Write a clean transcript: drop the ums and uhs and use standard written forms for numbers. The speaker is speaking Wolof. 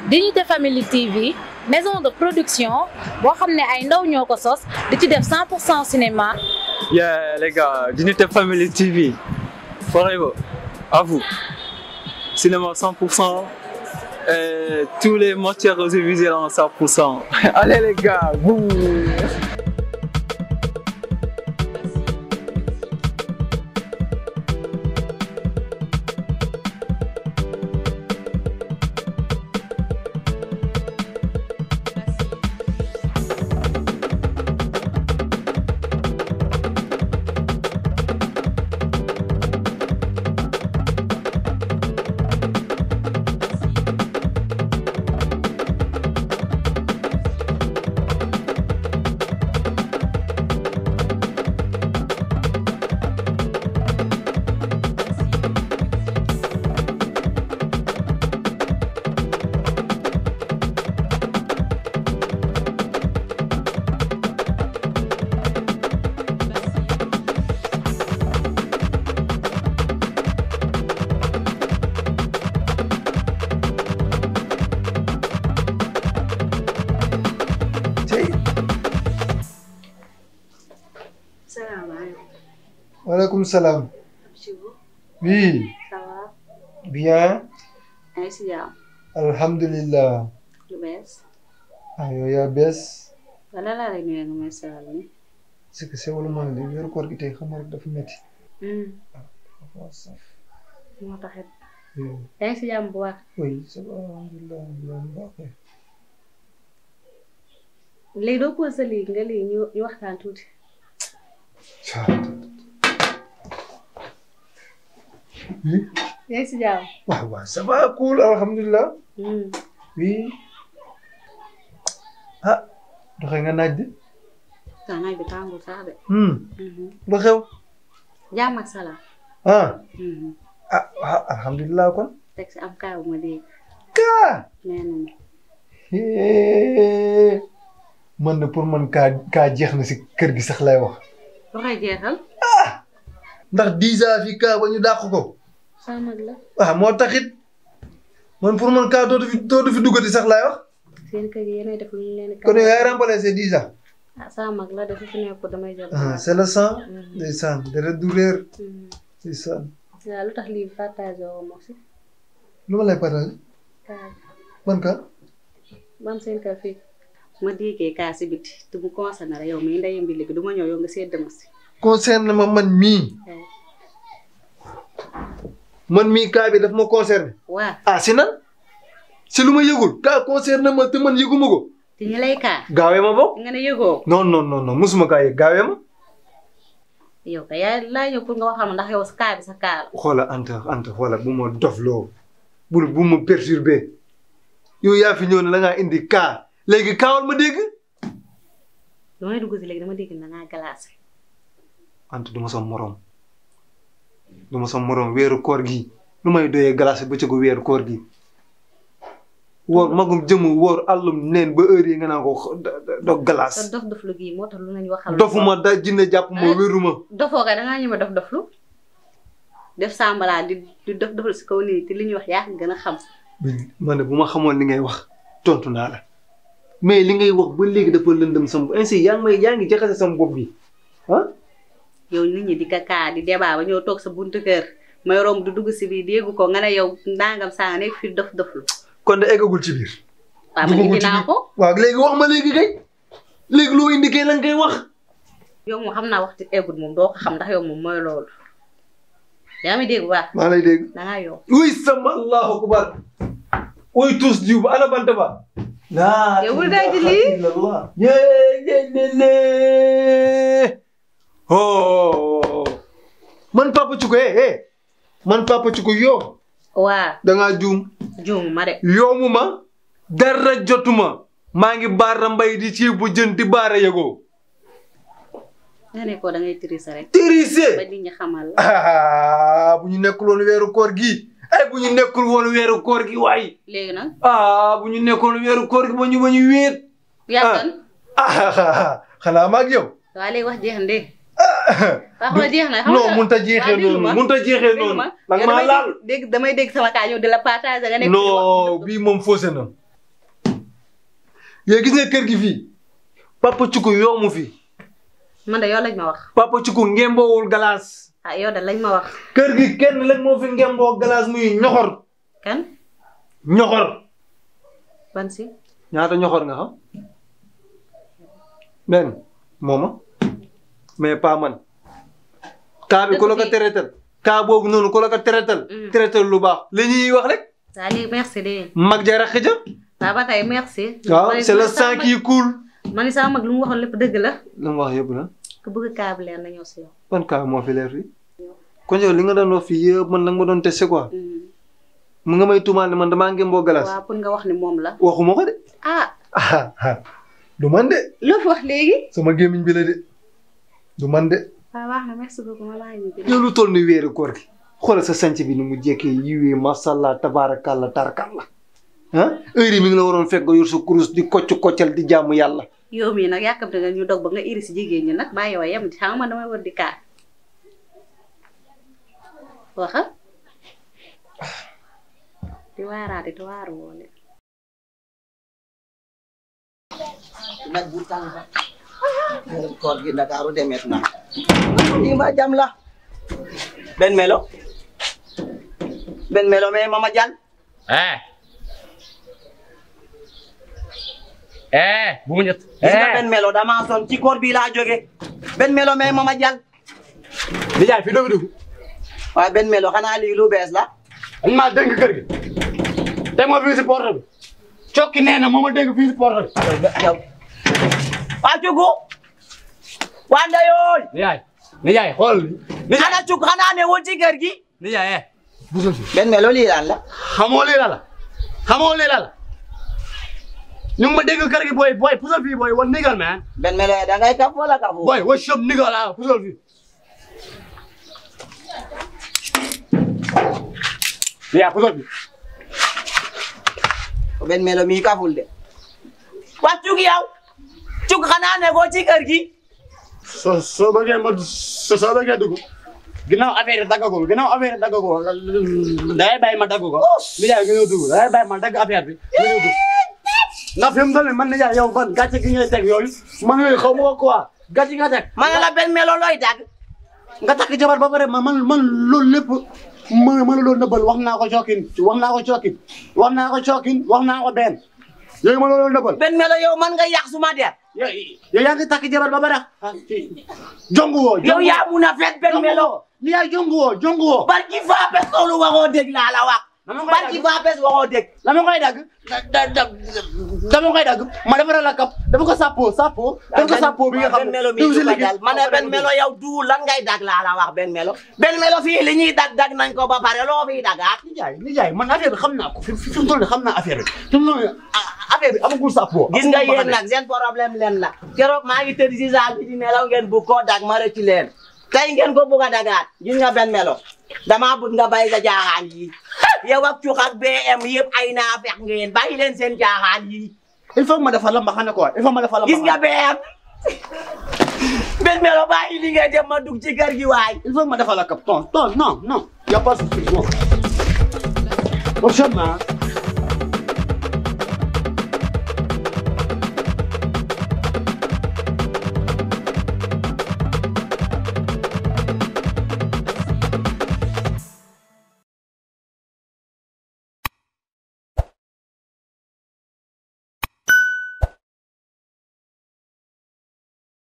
Dignité Family TV maison de production boo xam ne ay ndaw ñoo ko sos di ci def 100% cinéma. Yeah les gars, Dignité Family TV forever à vous. Cinéma 100% et tous les matières audiovisuelles en 100%. Allez les gars, boum. Waalaikum salam. Oui. Ça va? Bien. Merci ya. Alhamdulillah. Lu bees. Ayo ya bes. Wala la lay nuyu nga may sewal ni. C'est que c'est wala man li wéru koor gi tay xam rek dafa metti. Moo taxit. Oui. Yaa ngi si jàmm bu baax. Oui, ça va alhamdulillah baax. Léegi doo ko sa lii nga lii ñu waxtaan tuuti. Yaa ngi si jàmm. Waaw, ça va cool alhamdulillah. Oui. Ah, doxee nga naaj de. Naaj bi tàngul sax de. Lu xew? Jàmm ak salaam. Alhamdulillah kon. Teg si am kaa bu ma dégg. Kaa. Nee nañu. Man na pour man kaa jeex na si kër gi sax lay wax. Lu koy jeexal. Ndax 10 ans fi kaa ba ñu dàq ko. Sa mag la. Moo taxit man pour man kaa dootu fi duggati sax lay wax. Seen kër gi yéenay def lu ñu leen di. Kon yaay remplacé 10 ans. Sa mag la dafa fi nekk damay jël. C'est le sang. Ndeysaan deret du réer. Ndeysaan. Waaw lu tax lii partagé woo ma si. Lu ma lay partagé. Kaa. Ban kaa. Mam seen kër fii. Ma déggee kaa si biti te mu concerné la yow mii ndeyam bi léegi du ma ñëw yow nga sédd ma si. Concerne ma man mii. Man mii kaa bi daf ma concerné. Waaw. Si nan. Si lu ma yëgul kaa concerné ma te man yëguma ko. te ñu lay kaa. Gaawee ma bokk. nga ne yëgoo. non musuma kaa yëg gaawee ma. yow kay yaa laa ñëw pour nga waxal ma ndax yow sa kaa bi sa kaa la. Xoola Anta xoola bu ma dofloo bu ma perturbé yow yaa fi ñëw ne la ngaa indi kaa léegi kaawal ma dégg. damay dugg si léegi dama dégg na ngaa glacé. Anta du ma sa morom weeru koor gi lu may doyee glacé ba ci ko weeru koor gi woor magum jëmu woor àllum neen ba heure yi nga naan ko dog glace. sa dof-doflu gii moo tax lu nañu waxal. dofuma da jinne jàpp ma wéru ma. dofoo kay da ngaa ñëw dof-doflu def sambala di dof-doflu si kaw nii te li ñuy wax yaa gën a xam. man ne bu ma xamoon li ngay wax tontu naa la mais li ngay wax ba léegi dafa lëndëm sama ainsi yaa ngi jaxase sama bopp bi yow nit ñi di kaa di débat ba ñëw toog sa buntu kër may romb du dugg si biir déggu ko nga ne yow ndangam saa nga nekk fii dof-doflu. kon de eggagul ci biir. waaw man indi naa ko. waaw léegi wax ma léegi kay léegi loo indi kay lan ngay wax. yow moom xam naa waxtu eggul moom doo ko xam ndax yow moom mooy loolu. yaa ngi dégg bu baax. maa lay dégg. da ngaa yow. wuy sama allahu akbar. wuy tous jiw ba ana bant ba. yow bul daaj lii. man Papa Thioukou man Papa Thioukou yow. waaw. da ngaa juum. juum ma de. yoomu ma dara jotuma maa ngi baara mbay di ci bu jën di baara yegoo. nga ne ko da ngay tirise rek. tirise. ba nit ñi xamal la. bu ñu nekkul woon weeru koor gi bu ñu nekkul woon weeru koor gi waay. léegi nag. bu ñu nekkoon weeru koor gi ba ñu wéet. yàggan. xanaa ma ak yow. waaw léegi wax jeex na de. wax jeex na. non mënut a jeexee noonu mënut a jeexee noonu. dégg damay dégg sama kaa ñëw di la partager nga nekk. non bii moom faussé na. yow gis nga kër gi fii Papa Thioukou yoomu fi. man de yow lañ ma wax. Papa Thioukou ngembowul glace. ah yow de lañ ma wax. kër gi kenn lañ moo fi ngemboo glace muy ñoxor. kan. ñoxor. ban si. ñaata ñoxor nga xam. benn mooma mais pas man. kaa bi ku la ko teretal. kaa boobu noonu ku la ko teretal. teretal lu baax li ñuy wax rek. waa léegi merci de. mag ja rakk ja. waaw ba tey merci. waaw c'est le sang qui coule. man sama mag lu mu waxoon lépp dëgg la. lu mu wax yëpp la. ku bëgg kaa bi leer na ñëw si yow. ban kaa moo fi leer fii. kon yow li nga doon wax fii yëpp man nag ma doon testé quoi. mu nga may tuumaal ne man damaa ngemboo glace. waaw pour nga wax ni moom la. waxuma ko de. ah. du man de. loo fi wax léegi. sama gémmiñ bi la de. du man de. waaw wax na merci beaucoup ma bàyyi ñu. yow lu toll ni weeru koor gi. xoolal sa sanc bi ni mu jekkee yiwee masàllaa tabaarakàlla tarakàlla. ah heure yi mi ngi la waroon fekk nga yor sa kurus di koccal di jaamu yàlla. yow mii nag yàkkamte nga ñu dog ba nga iri si jigéen ñi nag maa yow a yem ci xam nga damay war di kaar. waxa di waaraate te waaru woole. nag bu tàng ba koor gi Ndakaaru demet na lii ma jam la Ben Melo mais Mama Dial bu mu ñett gis nga Ben Melo dama son ci koor bi laa jóge Ben Melo mais Mama Dial di jaay fi doogu dugg waaye Ben Melo xanaa lii lu bees la dañ maa dénk kër gi te moo fii si porte bi cokki nee na moo ma dénk fii si porte bi yow waa Thioukou waa Ndayooy ni jaay xool ni ana Thioukou xanaa ne woon ci kër gi ni jaay busal fi Ben Melo lii lan la xamoo lii la ñu ma dégg kër gi booy pusal fii booy wan nigal man Ben Melo da ngay kaf wala kafu booy wa shop nigal la pusal fii yaa pusal fii Ben Melo mi kaful de waa Thioukou yow Thioukou xanaa ne ko ci kër gi soo bëggee dugg ginnaaw affaire yi dagg ko day bàyyi ma dagg ko ni jaay nga ñëw dugg day bàyyi ma dagg affaire bi nga ñëw dugg ndax fi mu toll nii man ni jaay yow man gàcce gi ngay teg yooyu man yooyu xaw ma ko quoi gàcce nga teg ma ne la Ben Melo looy dagg nga takk jabar ba pare man loolu lépp man la loolu nëbbal wax naa ko cookin wax naa ko benn yooyu ma loolu nëbbal Ben Melo yow man nga yàq suma der yow yaa ngi takk jabar ba pare jongu woo yow yaa mun a fet Ben Melo ni yaay jongu woo barki faa bes loolu waxoo dégg laa la wax barki faa bes waxoo dégg la ma koy dagg dama koy dagg ma defaral la kap dafa ko sappo bi nga xam Ben Melo mi du ma dal ma ne Ben Melo yow du lan ngay dagg laa la wax Ben Melo fii li ñuy dagg nañ ko ba pare loo fiy daggaat ni jaay man affaire bi xam naa ko fi mu toll nii xam naa affaire bi fi mu toll nii affaire bi amagul sappo gis nga yéen nag seen problème leen la keroog maa ngi tëdd si saal bi di nelaw ngeen bu ko dagg ma rëcc leen tey ngeen ko bugg a dagaat gis nga Ben Melo damaa bëgg nga bàyyi sa jaaxaan yi yow ak Thioukou ak BM yëpp ay naa fekk ngeen bàyyi leen seen jaaxaan yi il faut ma defal la mbaxane quoi gis nga BM Ben Melo bàyyi li ngay dem ma dugg ci kër gi waay il faut ma defal la kap non y a pas de souci bon